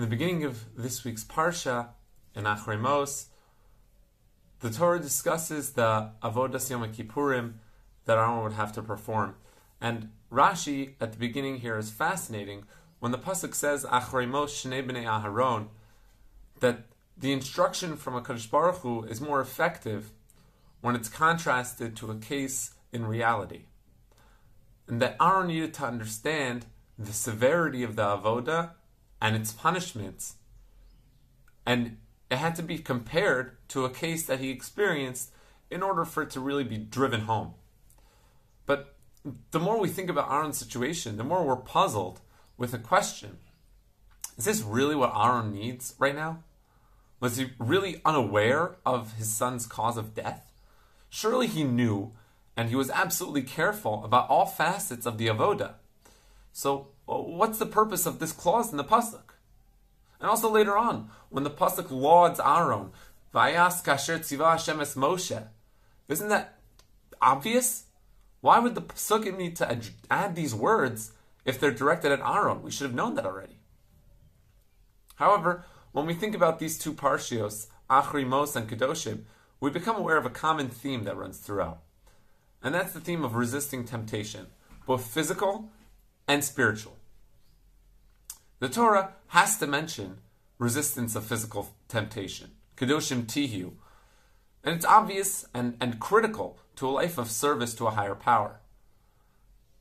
In the beginning of this week's Parsha, in Achrei-Mot, the Torah discusses the Avodas Yom Kippurim that Aaron would have to perform. And Rashi, at the beginning here, is fascinating. When the Pasuk says, Achrei-Mot Shnei Bnei Aharon, that the instruction from HaKadosh Baruch Hu is more effective when it's contrasted to a case in reality. And that Aaron needed to understand the severity of the avoda and its punishments, and it had to be compared to a case that he experienced in order for it to really be driven home. But the more we think about Aaron's situation, the more we're puzzled with a question. Is this really what Aaron needs right now? Was he really unaware of his son's cause of death? Surely he knew, and he was absolutely careful about all facets of the avoda. So what's the purpose of this clause in the pasuk? And also later on, when the pasuk lauds Aaron, Vayas kasher tziva Hashem es Moshe, isn't that obvious? Why would the pasuk need to add these words if they're directed at Aaron? We should have known that already. However, when we think about these two parshios, Achrei-Mot and Kedoshim, we become aware of a common theme that runs throughout. And that's the theme of resisting temptation, both physical and spiritual. The Torah has to mention resistance of physical temptation, Kedoshim Tihu, and it's obvious and critical to a life of service to a higher power.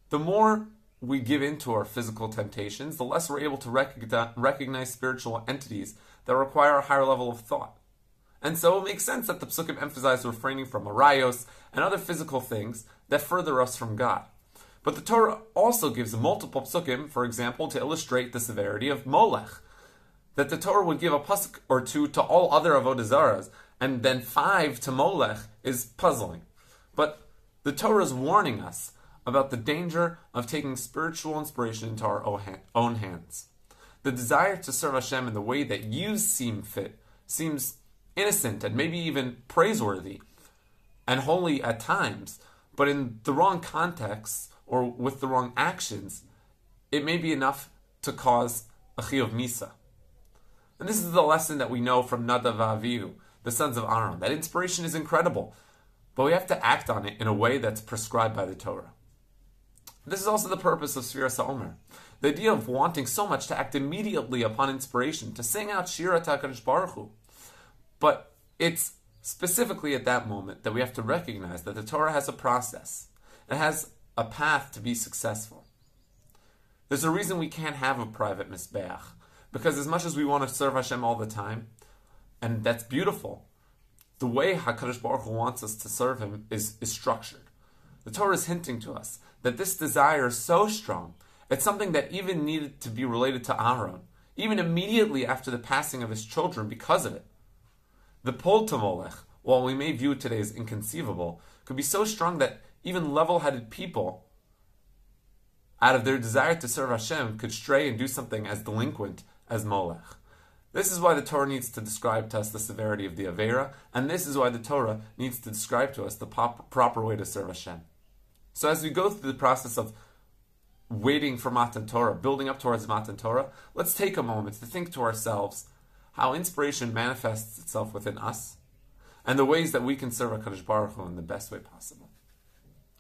The more we give in to our physical temptations, the less we're able to recognize spiritual entities that require a higher level of thought. And so it makes sense that the psukim emphasize refraining from arayos and other physical things that further us from God. But the Torah also gives multiple psukim, for example, to illustrate the severity of Molech. That the Torah would give a pasuk or two to all other avodah zaras, and then 5 to Molech is puzzling. But the Torah is warning us about the danger of taking spiritual inspiration into our own hands. The desire to serve Hashem in the way that you seem fit seems innocent and maybe even praiseworthy and holy at times, but in the wrong context or with the wrong actions, it may be enough to cause a chiyuv misa. And this is the lesson that we know from Nadav Avihu, the sons of Aaron, that inspiration is incredible, but we have to act on it in a way that's prescribed by the Torah. This is also the purpose of Sfiras HaOmer, the idea of wanting so much to act immediately upon inspiration, to sing out Shira HaKadosh Baruch Hu. But it's specifically at that moment that we have to recognize that the Torah has a process. It has a path to be successful. There's a reason we can't have a private Mizbeach, because as much as we want to serve Hashem all the time, and that's beautiful, the way HaKadosh Baruch Hu wants us to serve Him is structured. The Torah is hinting to us that this desire is so strong, it's something that even needed to be related to Aaron, even immediately after the passing of his children because of it. The pull to Molech, while we may view it today as inconceivable, could be so strong that even level-headed people, out of their desire to serve Hashem, could stray and do something as delinquent as Molech. This is why the Torah needs to describe to us the severity of the Aveira, and this is why the Torah needs to describe to us the proper way to serve Hashem. So as we go through the process of waiting for Matan Torah, building up towards Matan Torah, let's take a moment to think to ourselves how inspiration manifests itself within us, and the ways that we can serve HaKadosh Baruch Hu in the best way possible.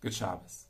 Good Shabbos.